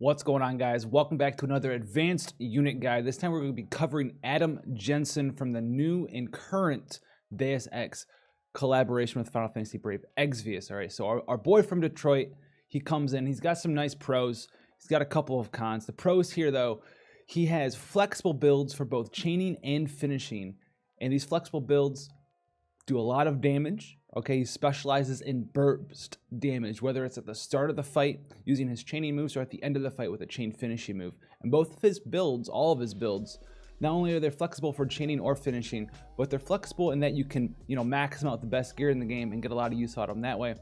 What's going on, guys? Welcome back to another advanced unit guide. This time we're going to be covering Adam Jensen from the new and current Deus Ex collaboration with Final Fantasy Brave, Exvius. All right, so our boy from Detroit, he comes in. He's got some nice pros. He's got a couple of cons. The pros here, though, he has flexible builds for both chaining and finishing. And these flexible builds do a lot of damage. Okay, he specializes in burst damage, whether it's at the start of the fight using his chaining moves or at the end of the fight with a chain finishing move. And both of his builds, all of his builds, not only are they flexible for chaining or finishing, but they're flexible in that you can, max them out the best gear in the game and get a lot of use out of them that way.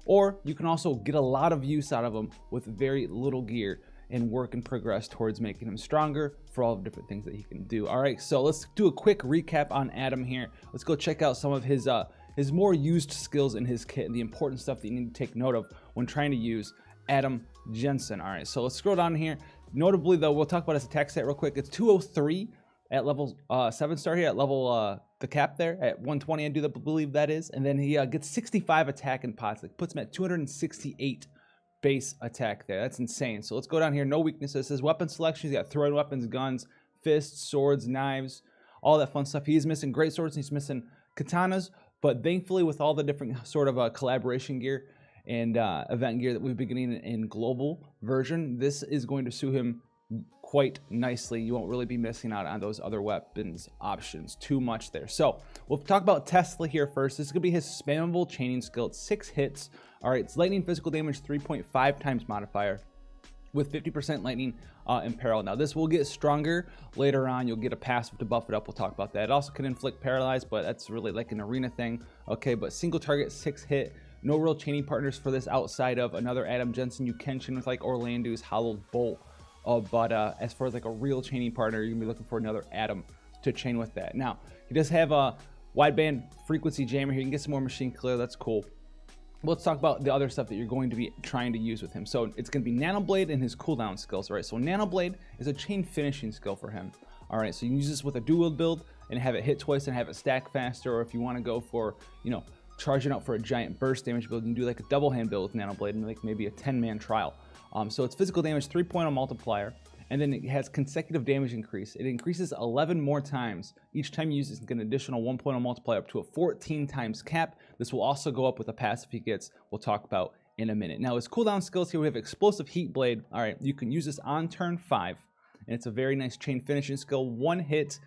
Or you can also get a lot of use out of them with very little gear and work and progress towards making him stronger for all the different things that he can do. All right, so let's do a quick recap on Adam here. Let's go check out some of his more used skills in his kit and the important stuff that you need to take note of when trying to use Adam Jensen. All right, so let's scroll down here. Notably, though, we'll talk about his attack stat real quick. It's 203 at level 7-star here, at level the cap there at 120. I do believe that is, and then he gets 65 attack in pots. It puts him at 268 base attack there. That's insane. So let's go down here. No weaknesses. His weapon selection, he's got throwing weapons, guns, fists, swords, knives, all that fun stuff. He is missing great swords. He's missing katanas. But thankfully, with all the different sort of collaboration gear and event gear that we've been getting in global version, this is going to suit him quite nicely. You won't really be missing out on those other weapons options too much there. So we'll talk about Tesla here first. This is going to be his spammable chaining skill. It's 6 hits. All right, it's lightning physical damage 3.5 times modifier with 50% lightning imperil. Now this will get stronger later on. You'll get a passive to buff it up. We'll talk about that. It also can inflict paralyze, but that's really like an arena thing. Okay, but single target 6 hit. No real chaining partners for this outside of another Adam Jensen. You can chain with like Orlando's Hollowed Bolt, but as far as like a real chaining partner, you're gonna be looking for another Adam to chain with that. Now he does have a wideband frequency jammer here. You can get some more machine clear. That's cool. Let's talk about the other stuff that you're going to be trying to use with him. So it's going to be Nano Blade and his cooldown skills. All right, so Nano Blade is a chain finishing skill for him. All right, so you can use this with a dual wield build and have it hit twice and have it stack faster. Or if you want to go for, charging up for a giant burst damage build, you can do like a double hand build with Nano Blade and like maybe a 10-man trial. So it's physical damage 3.0 multiplier. And then it has consecutive damage increase. It increases 11 more times. Each time you use it, get an additional 1.0 multiplier up to a 14 times cap. This will also go up with a passive he gets, we'll talk about in a minute. Now his cooldown skills here, we have Explosive Heat Blade. All right, you can use this on turn 5. And it's a very nice chain finishing skill. 1 hit,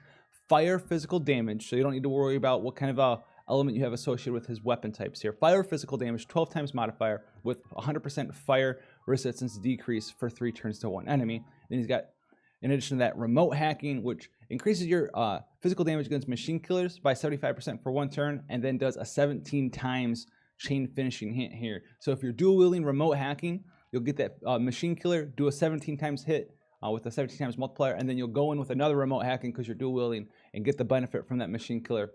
fire physical damage. So you don't need to worry about what kind of element you have associated with his weapon types here. Fire physical damage, 12 times modifier with 100% fire resistance decrease for 3 turns to 1 enemy. Then he's got, in addition to that, remote hacking, which increases your physical damage against machine killers by 75% for 1 turn, and then does a 17 times chain finishing hit here. So if you're dual wielding remote hacking, you'll get that machine killer, do a 17 times hit with a 17 times multiplier, and then you'll go in with another remote hacking because you're dual wielding and get the benefit from that machine killer,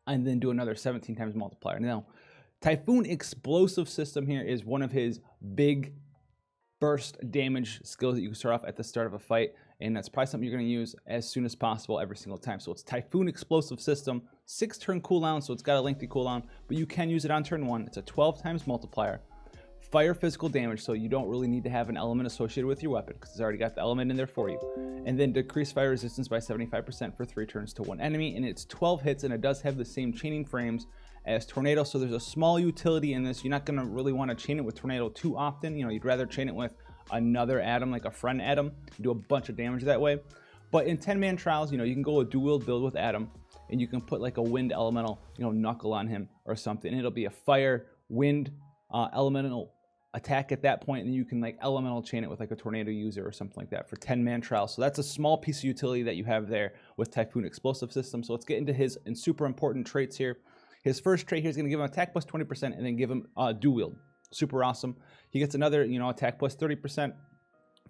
and then do another 17 times multiplier. Now, Typhoon Explosive System here is one of his big burst damage skills that you can start off at the start of a fight, and that's probably something you're going to use as soon as possible every single time. So it's Typhoon Explosive System, 6 turn cooldown, so it's got a lengthy cooldown, but you can use it on turn 1. It's a 12 times multiplier. Fire physical damage, so you don't really need to have an element associated with your weapon because it's already got the element in there for you. And then decrease fire resistance by 75% for 3 turns to 1 enemy, and it's 12 hits, and it does have the same chaining frames as Tornado, so there's a small utility in this. You're not going to really want to chain it with Tornado too often. You'd rather chain it with another Adam, like a friend Adam, do a bunch of damage that way. But in 10-man trials, you can go a dual wield build with Adam, and you can put like a wind elemental, knuckle on him or something. And it'll be a fire, wind, elemental attack at that point, and you can like elemental chain it with like a tornado user or something like that for 10-man trials. So that's a small piece of utility that you have there with Typhoon Explosive System. So let's get into his super important traits here. His first trait here is going to give him attack plus 20% and then give him dual wield. Super awesome. He gets another, attack plus 30%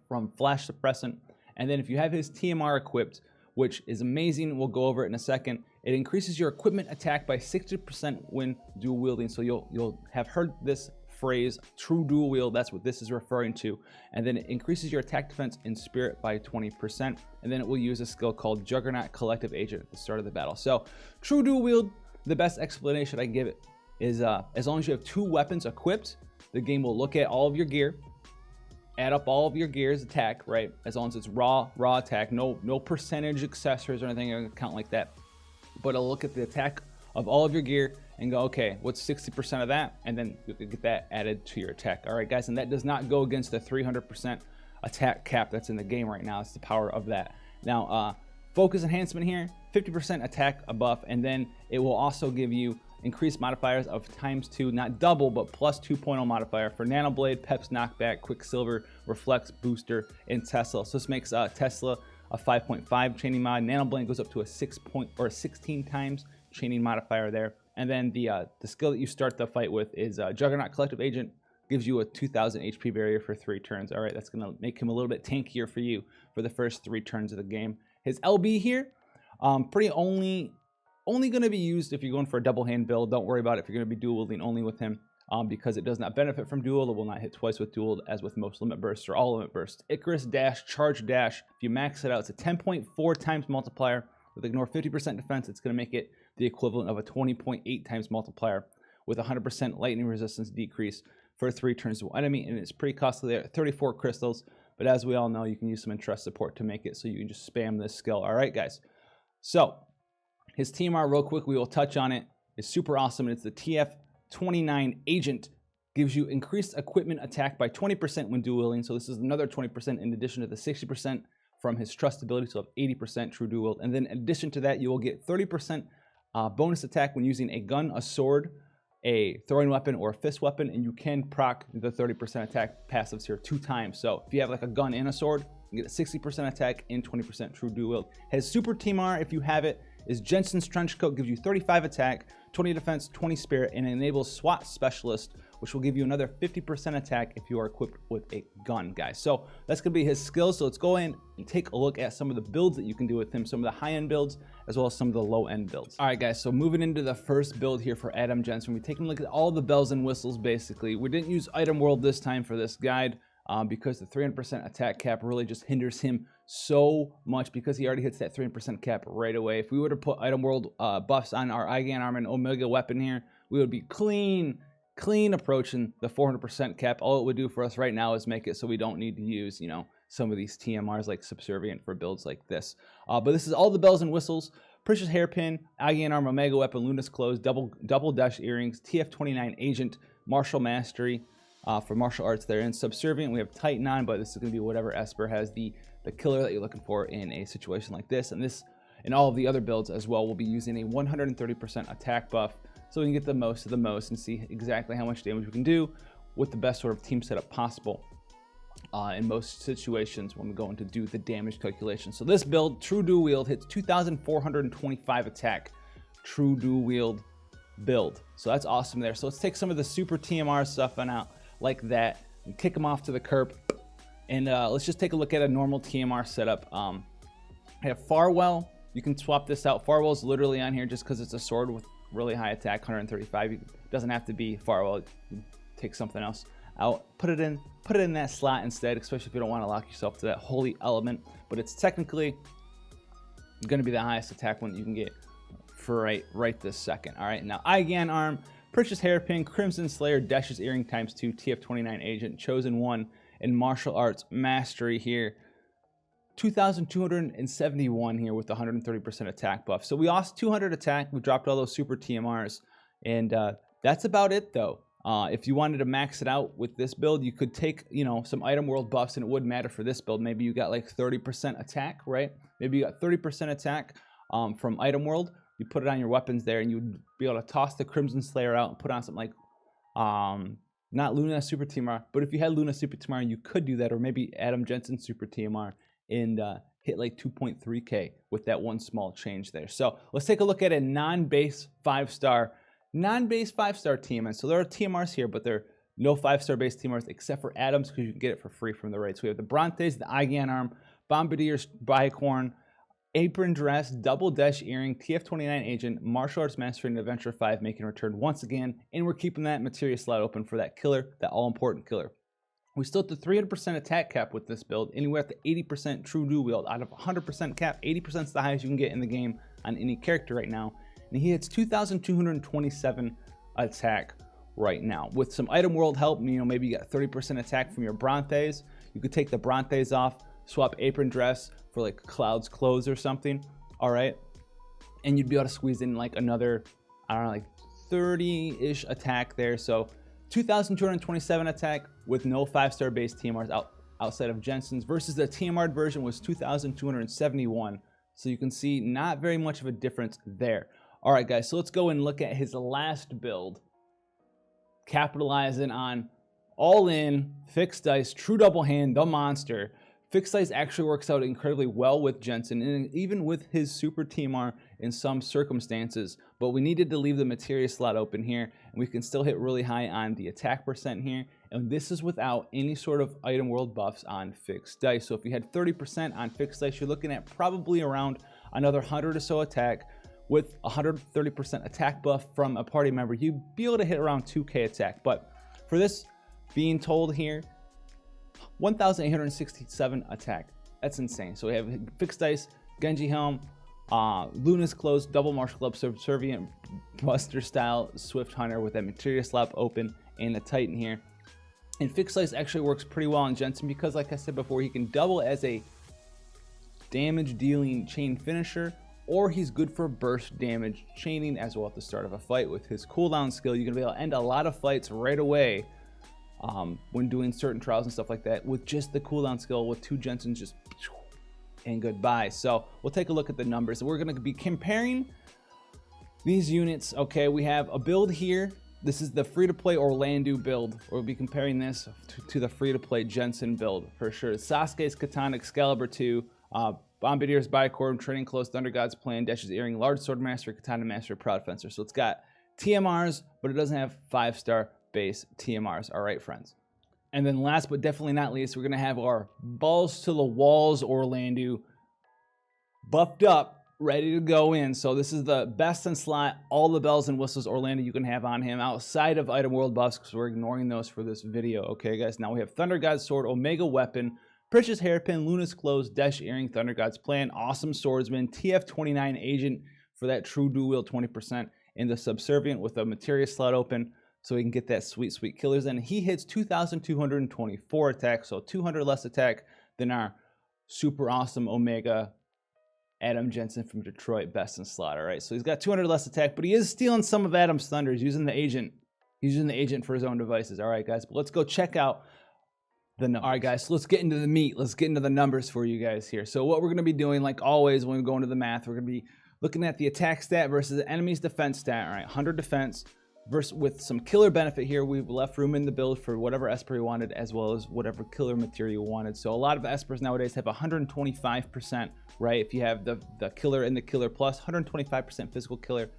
from Flash Suppressant. And then if you have his TMR equipped, which is amazing, we'll go over it in a second, it increases your equipment attack by 60% when dual wielding. So you'll have heard this phrase, true dual wield, that's what this is referring to. And then it increases your attack defense in spirit by 20%. And then it will use a skill called Juggernaut Collective Agent at the start of the battle. So true dual wield, the best explanation I can give it is as long as you have 2 weapons equipped, the game will look at all of your gear add up all of your gear's attack, right? As long as it's raw attack, no percentage accessories or anything account like that. But it'll look at the attack of all of your gear and go, okay, what's 60% of that? And then you can get that added to your attack. All right, guys, and that does not go against the 300% attack cap that's in the game right now. It's the power of that. Now, focus enhancement here, 50% attack buff, and then it will also give you increased modifiers of ×2, not double, but plus 2.0 modifier for Nanoblade, Pep's Knockback, Quicksilver, Reflex, Booster, and Tesla. So this makes Tesla a 5.5 chaining mod. Nanoblade goes up to a 16 times chaining modifier there. And then the skill that you start the fight with is Juggernaut Collective Agent, gives you a 2000 HP barrier for 3 turns. All right, that's gonna make him a little bit tankier for you for the first 3 turns of the game. His LB here, pretty only going to be used if you're going for a double hand build. Don't worry about it if you're going to be dual wielding only with him, because it does not benefit from dual. It will not hit twice with dual as with most limit bursts or all limit bursts. Icarus Dash, Charge Dash, if you max it out, it's a 10.4 times multiplier. With ignore 50% defense, it's going to make it the equivalent of a 20.8 times multiplier with 100% lightning resistance decrease for 3 turns to enemy, and it's pretty costly there, 34 crystals. But as we all know, you can use some interest support to make it so you can just spam this skill. All right, guys. So his TMR, real quick, we will touch on it. It's super awesome. It's the TF29 Agent. Gives you increased equipment attack by 20% when dual wielding. So this is another 20% in addition to the 60% from his trust ability, so 80% true dual wield. And then in addition to that, you will get 30% bonus attack when using a gun, a sword, a throwing weapon, or a fist weapon, and you can proc the 30% attack passives here 2 times. So if you have like a gun and a sword, you get a 60% attack and 20% true dual wield. His super TMR, if you have it, is Jensen's Trenchcoat, gives you 35 attack, 20 defense, 20 spirit, and enables SWAT Specialist, which will give you another 50% attack if you are equipped with a gun, guys. So that's going to be his skills. So let's go in and take a look at some of the builds that you can do with him, some of the high-end builds, as well as some of the low-end builds. All right, guys, so moving into the first build here for Adam Jensen, we're taking a look at all the bells and whistles, basically. We didn't use Item World this time for this guide because the 300% attack cap really just hinders him so much because he already hits that 300% cap right away. If we were to put Item World buffs on our Eigan Arm and Omega weapon here, we would be clean approaching the 400% cap. All it would do for us right now is make it so we don't need to use, you know, some of these TMRs like Subservient for builds like this. But this is all the bells and whistles. Precious Hairpin, Eigan Arm, Omega Weapon, Luna's Clothes, double dash earrings, TF29 Agent, Martial Mastery for martial arts there. And Subservient, we have Titan on, but this is going to be whatever Esper has the killer that you're looking for in a situation like this. And this, and all of the other builds as well, will be using a 130% attack buff, so we can get the most of the most and see exactly how much damage we can do with the best sort of team setup possible in most situations when we're going to do the damage calculation. So this build, True Dual Wield, hits 2,425 attack, True Dual Wield build. So that's awesome there. So let's take some of the super TMR stuff and out like that and kick them off to the curb. And let's just take a look at a normal TMR setup. I have Farwell. You can swap this out. Farwell's literally on here just because it's a sword with really high attack, 135. It doesn't have to be Farwell. You take something else out, put it in that slot instead, especially if you don't want to lock yourself to that holy element. But it's technically going to be the highest attack one that you can get for right this second. All right, now Eigan Arm, Precious Hairpin, Crimson Slayer, Dash's Earring ×2, TF29 Agent, Chosen One, and Martial Arts Mastery here. 2,271 here with 130% attack buff. So we lost 200 attack. We dropped all those super TMRs. And that's about it, though. If you wanted to max it out with this build, you could take, you know, some Item World buffs, and it wouldn't matter for this build. Maybe you got like 30% attack, right? Maybe you got 30% attack from Item World. You put it on your weapons there, and you'd be able to toss the Crimson Slayer out and put on something like, not Luna Super TMR, but if you had Luna Super TMR, you could do that, or maybe Adam Jensen Super TMR, and hit like 2.3K with that one small change there. So let's take a look at a non-base 5-star TMR. So there are TMRs here, but there are no 5-star base TMRs except for Adam's, because you can get it for free from the raid. So we have the Brontes, the Eigan Arm, Bombardier's Bicorn, Apron Dress, Double Dash Earring, TF29 Agent, Martial Arts Mastery, and Adventure 5 making a return once again. And we're keeping that materia slot open for that killer, that all-important killer. We still have the 300% attack cap with this build, and we're at the 80% true dual wield. Out of 100% cap, 80% is the highest you can get in the game on any character right now. And he hits 2,227 attack right now. With some Item World help, you know, maybe you got 30% attack from your Brontes. You could take the Brontes off, swap apron dress for like Cloud's clothes or something, all right? And you'd be able to squeeze in like another, I don't know, like 30-ish attack there. So 2,227 attack with no 5-star base TMRs outside of Jensen's, versus the TMR version was 2,271. So you can see not very much of a difference there. All right, guys, so let's go and look at his last build. Capitalizing on all in, fixed dice, true double hand, the monster. Fixed dice actually works out incredibly well with Jensen, and even with his super TMR in some circumstances. But we needed to leave the materia slot open here, and we can still hit really high on the attack percent here. And this is without any sort of item world buffs on fixed dice. So if you had 30% on fixed dice, you're looking at probably around another 100 or so attack. With 130% attack buff from a party member, you'd be able to hit around 2k attack. But for this being told here, 1,867 attack. That's insane. So we have fixed dice, Genji helm, Luna's clothes, double martial club, subservient buster style, swift hunter with that materia slot open, and the titan here. And fixed dice actually works pretty well on Jensen because, like I said before, he can double as a damage dealing chain finisher, or he's good for burst damage chaining as well at the start of a fight. With his cooldown skill, you're gonna be able to end a lot of fights right away when doing certain trials and stuff like that with just the cooldown skill with 2 Jensens, just and goodbye. So we'll take a look at the numbers. We're gonna be comparing these units. Okay, we have a build here. This is the free-to-play Orlando build. We'll be comparing this to the free-to-play Jensen build for sure. Sasuke's Katana, Excalibur 2, Bombardier's Bicorp, Training Close, Thunder God's Plan, Dash's Earring, Large Sword Master, Katana Master, Proud Fencer. So it's got TMRs, but it doesn't have 5-star base TMRs. All right, friends. And then last but definitely not least, we're going to have our balls to the walls Orlando buffed up, ready to go in. So this is the best in slot, all the bells and whistles Orlando you can have on him outside of item world buffs, because we're ignoring those for this video. Okay, guys. Now we have Thunder God's Sword, Omega Weapon, Precious Hairpin, Luna's Clothes, Dash Earring, Thunder God's Plan, Awesome Swordsman, TF29 Agent for that true dual wield 20%, and the Subservient with a materia slot open so he can get that sweet, sweet killers in. He hits 2,224 attack, so 200 less attack than our super awesome Omega Adam Jensen from Detroit, best in slot. All right, so he's got 200 less attack, but he is stealing some of Adam's thunder. He's using the agent. He's using the agent for his own devices. All right, guys, but let's go check out the numbers. All right, guys, so let's get into the meat. Let's get into the numbers for you guys here. So what we're going to be doing, like always when we go into the math, we're going to be looking at the attack stat versus the enemy's defense stat. All right, 100 defense versus with some killer benefit here. We've left room in the build for whatever Esper you wanted, as well as whatever killer material you wanted. So a lot of Espers nowadays have 125%, right? If you have the killer and the killer plus 125% physical killer,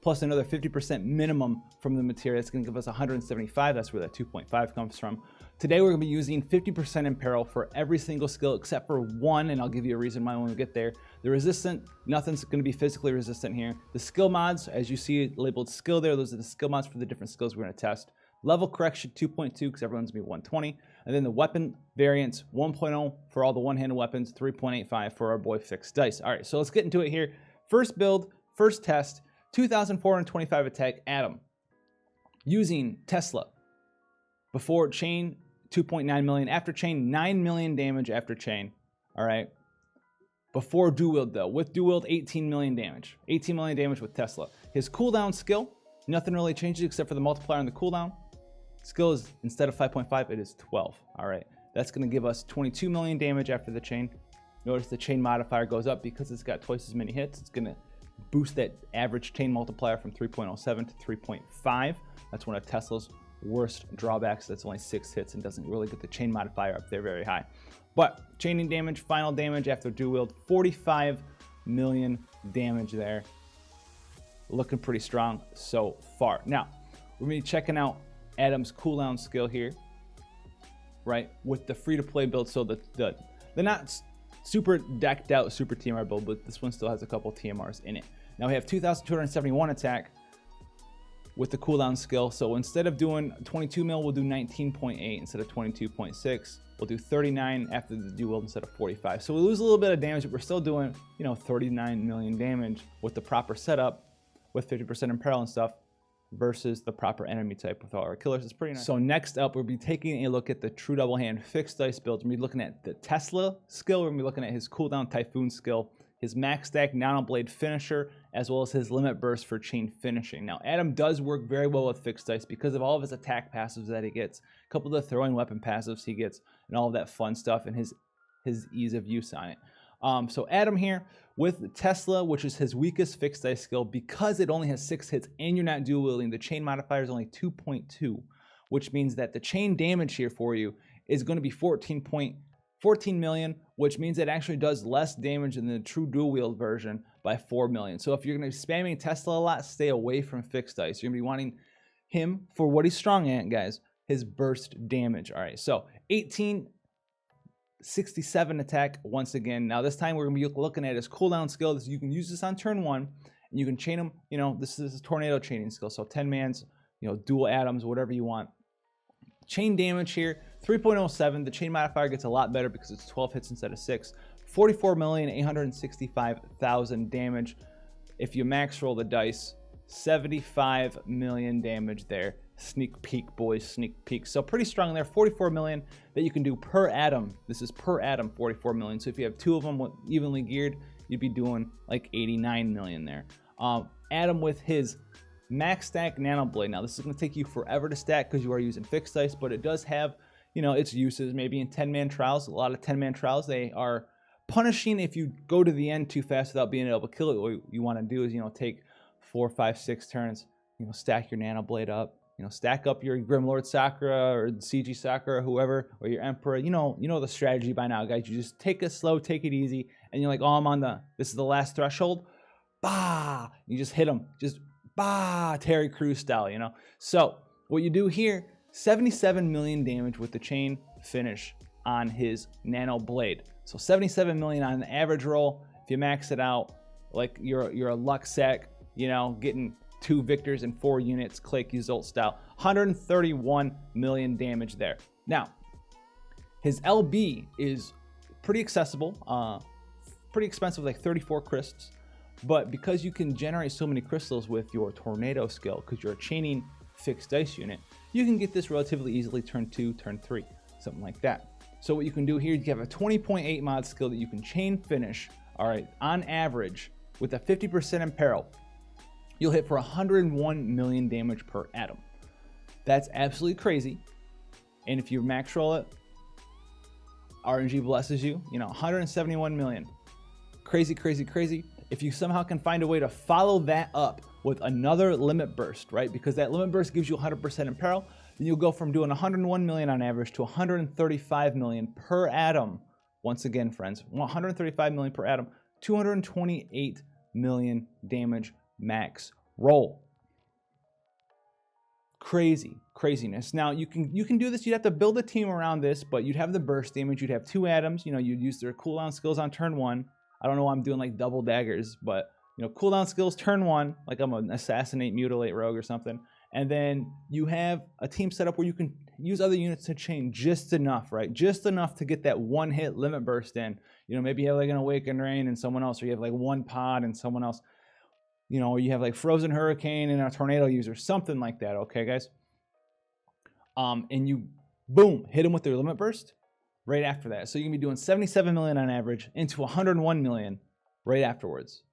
plus another 50% minimum from the material. It's going to give us 175. That's where that 2.5 comes from. Today we're going to be using 50% Imperil for every single skill except for one, and I'll give you a reason why when we get there. The resistant, nothing's going to be physically resistant here. The skill mods, as you see labeled skill there, those are the skill mods for the different skills we're going to test. Level correction 2.2 because everyone's going to be 120. And then the weapon variants 1.0 for all the one-handed weapons, 3.85 for our boy Fixed Dice. All right, so let's get into it here. First build, first test, 2,425 attack Adam using Tesla. Before chain, 2.9 million. After chain, 9 million damage after chain. All right. Before dual wield though, with dual wield, 18 million damage. 18 million damage with Tesla. His cooldown skill, nothing really changes except for the multiplier on the cooldown. Skill is, instead of 5.5, it is 12. All right. That's going to give us 22 million damage after the chain. Notice the chain modifier goes up because it's got twice as many hits. It's going to boost that average chain multiplier from 3.07 to 3.5. That's one of Tesla's worst drawbacks. That's only 6 hits and doesn't really get the chain modifier up there very high. But chaining damage, final damage after dual wield, 45 million damage there. Looking pretty strong so far. Now, we're going to be checking out Adam's cooldown skill here, right, with the free-to-play build. So the not super decked out super TMR build, but this one still has a couple TMRs in it. Now we have 2,271 attack with the cooldown skill. So instead of doing 22 mil, we'll do 19.8 instead of 22.6. We'll do 39 after the dual wield instead of 45. So we lose a little bit of damage, but we're still doing, 39 million damage with the proper setup with 50% Imperil and stuff. versus the proper enemy type with all our killers. It's pretty nice. So next up, we'll be taking a look at the true double hand fixed dice builds. We'll be looking at the Tesla skill. We're going to be looking at his cooldown Typhoon skill, his max stack nano blade finisher, as well as his limit burst for chain finishing. Now, Adam does work very well with fixed dice because of all of his attack passives that he gets, a couple of the throwing weapon passives he gets, and all of that fun stuff, and his ease of use on it. So Adam here with Tesla, which is his weakest fixed dice skill, because it only has 6 hits and you're not dual wielding, the chain modifier is only 2.2, which means that the chain damage here for you is going to be 14 million, which means it actually does less damage than the true dual wield version by 4 million. So if you're going to be spamming Tesla a lot, stay away from fixed dice. You're going to be wanting him for what he's strong at, guys, his burst damage. All right, so 1867 attack once again. Now this time we're going to be looking at his cooldown skill. You can use this on turn 1, and you can chain him. You know, this is a tornado chaining skill, so 10 mans, you know, dual atoms, whatever you want. Chain damage here, 3.07. The chain modifier gets a lot better because it's 12 hits instead of 6. 44,865,000 damage. If you max roll the dice, 75 million damage there. Sneak peek, boys, sneak peek. So pretty strong there. 44 million that you can do per atom. This is per atom, 44 million. So if you have 2 of them evenly geared, you'd be doing like 89 million there. Adam with his max stack nano blade. Now this is going to take you forever to stack because you are using fixed dice, but it does have, you know, its uses. Maybe in 10-man trials, a lot of 10-man trials, they are punishing if you go to the end too fast without being able to kill it. What you want to do is, you know, take 4, 5, 6 turns, you know, stack your nano blade up. You know, stack up your Grimlord Sakura or CG Sakura, whoever, or your Emperor. You know the strategy by now, guys. You just take it slow, take it easy, and you're like, oh, this is the last threshold. Bah! You just hit them. Just bah! Terry Crews style, you know? So, what you do here, 77 million damage with the chain finish on his nano blade. So, 77 million on the average roll. If you max it out, like you're a luck sack, you know, getting 2 victors and 4 units, click Yuzult style. 131 million damage there. Now, his LB is pretty accessible, pretty expensive, like 34 crystals. But because you can generate so many crystals with your tornado skill, because you're a chaining fixed dice unit, you can get this relatively easily turn 2, turn 3, something like that. So what you can do here, you have a 20.8 mod skill that you can chain finish, all right, on average, with a 50% imperil. You'll hit for 101 million damage per atom. That's absolutely crazy. And if you max roll it, RNG blesses you, you know, 171 million. Crazy, crazy, crazy. If you somehow can find a way to follow that up with another limit burst, right? Because that limit burst gives you 100% imperil, then you'll go from doing 101 million on average to 135 million per atom. Once again, friends, 135 million per atom, 228 million damage max roll. Craziness. Now you can do this. You'd have to build a team around this, but you'd have the burst damage. You'd have 2 atoms. You know, you'd use their cooldown skills on turn 1. I don't know why I'm doing like double daggers, but you know, cooldown skills turn 1, like I'm an assassinate, mutilate rogue or something. And then you have a team set up where you can use other units to chain just enough, right? Just enough to get that 1-hit limit burst in. You know, maybe you have like an Awakened Rain and someone else, or you have like 1 pod and someone else. You know, or you have like Frozen Hurricane and a Tornado user, something like that, okay, guys? And you, boom, hit them with their limit burst right after that. So you're going to be doing 77 million on average into 101 million right afterwards.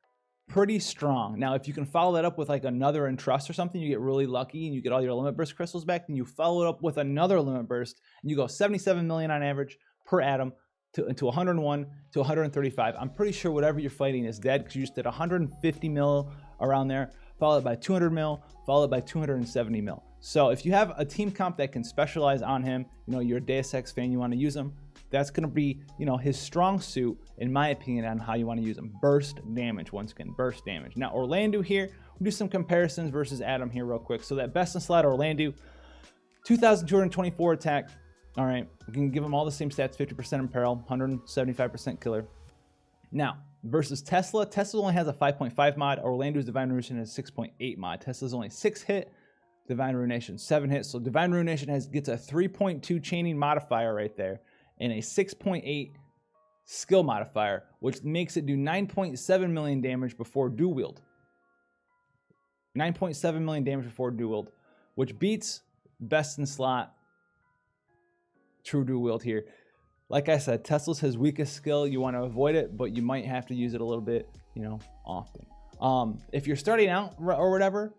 Pretty strong. Now, if you can follow that up with like another Entrust or something, you get really lucky and you get all your limit burst crystals back, then you follow it up with another limit burst, and you go 77 million on average per atom to 101 to 135. I'm pretty sure whatever you're fighting is dead because you just did 150 mil around there, followed by 200 mil, followed by 270 mil. So if you have a team comp that can specialize on him, you know, you're a Deus Ex fan, you want to use him, that's going to be, you know, his strong suit, in my opinion, on how you want to use him. Burst damage, once again, burst damage. Now, Orlando here, we'll do some comparisons versus Adam here real quick. So that best in slot Orlando, 2,224 attack. All right, we can give him all the same stats, 50% imperil, 175% killer. Now, versus Tesla, Tesla only has a 5.5 mod. Orlando's Divine Ruination has 6.8 mod. Tesla's only 6 hit. Divine Ruination 7 hits. So Divine Ruination gets a 3.2 chaining modifier right there and a 6.8 skill modifier, which makes it do 9.7 million damage before dual wield. 9.7 million damage before dual wield, which beats best in slot true dual wield here. Like I said, Tesla's his weakest skill. You want to avoid it, but you might have to use it a little bit, you know, often. If you're starting out or whatever,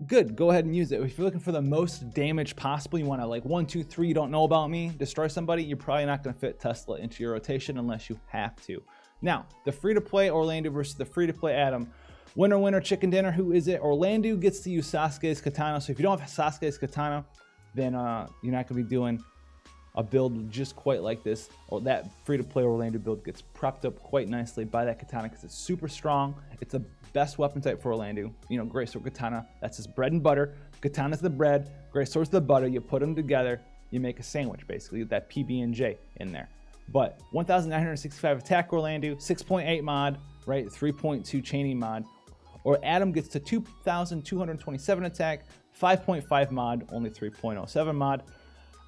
good, go ahead and use it. If you're looking for the most damage possible, you want to like 1, 2, 3, don't know about me, destroy somebody, you're probably not going to fit Tesla into your rotation unless you have to. Now, the free-to-play Orlando versus the free-to-play Adam. Winner, winner, chicken dinner. Who is it? Orlando gets to use Sasuke's katana. So if you don't have Sasuke's katana, then you're not going to be doing a build just quite like this. Or that free-to-play Orlando build gets prepped up quite nicely by that katana because it's super strong. It's the best weapon type for Orlando. You know, great sword katana. That's his bread and butter. Katana's the bread. Great sword's the butter. You put them together, you make a sandwich basically. With that PB&J in there. But 1,965 attack Orlando, 6.8 mod, right? 3.2 chaining mod. Or Adam gets to 2,227 attack, 5.5 mod, only 3.07 mod.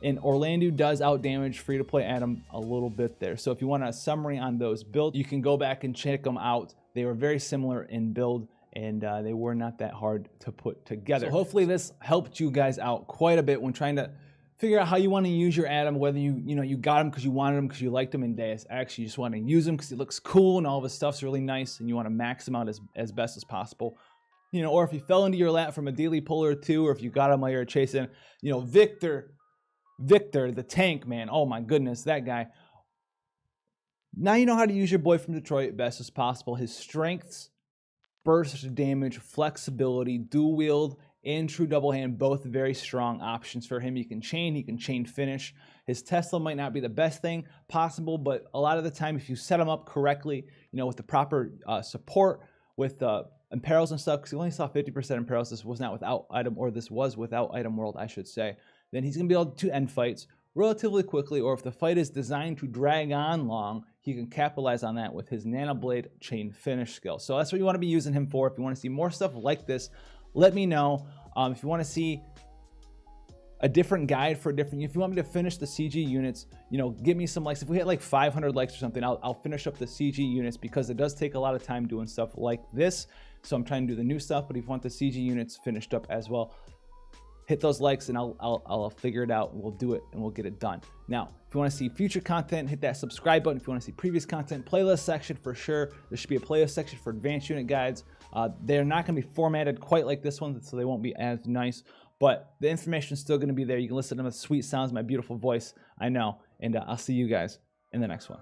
And Orlando does outdamage free-to-play Adam a little bit there. So if you want a summary on those builds, you can go back and check them out. They were very similar in build, and they were not that hard to put together. So hopefully this helped you guys out quite a bit when trying to figure out how you want to use your Adam, whether you got him because you wanted him because you liked him in Deus Ex, you just want to use him because he looks cool and all of his stuff's really nice and you want to max him out as best as possible. You know, or if he fell into your lap from a daily pull or two, or if you got him while you were chasing, you know, Victor the tank, man. Oh my goodness, that guy. Now you know how to use your boy from Detroit best as possible. His strengths, burst damage, flexibility, dual wield, and true double hand, both very strong options for him. He can chain finish. His Tesla might not be the best thing possible, but a lot of the time, if you set him up correctly, you know, with the proper support, with imperils and stuff, because he only saw 50% imperils, this was not without item, or this was without item world, I should say, then he's going to be able to end fights relatively quickly, or if the fight is designed to drag on long, he can capitalize on that with his Nanoblade chain finish skill. So that's what you want to be using him for. If you want to see more stuff like this, let me know. If you want to see a different guide for if you want me to finish the CG units, you know, give me some likes. If we hit like 500 likes or something, I'll finish up the CG units because it does take a lot of time doing stuff like this. So I'm trying to do the new stuff, but if you want the CG units finished up as well, hit those likes and I'll figure it out and we'll do it and we'll get it done. Now, if you want to see future content, hit that subscribe button. If you want to see previous content, playlist section for sure. There should be a playlist section for advanced unit guides. They're not going to be formatted quite like this one, so they won't be as nice, but the information is still going to be there. You can listen to the sweet sounds, my beautiful voice, I know, and I'll see you guys in the next one.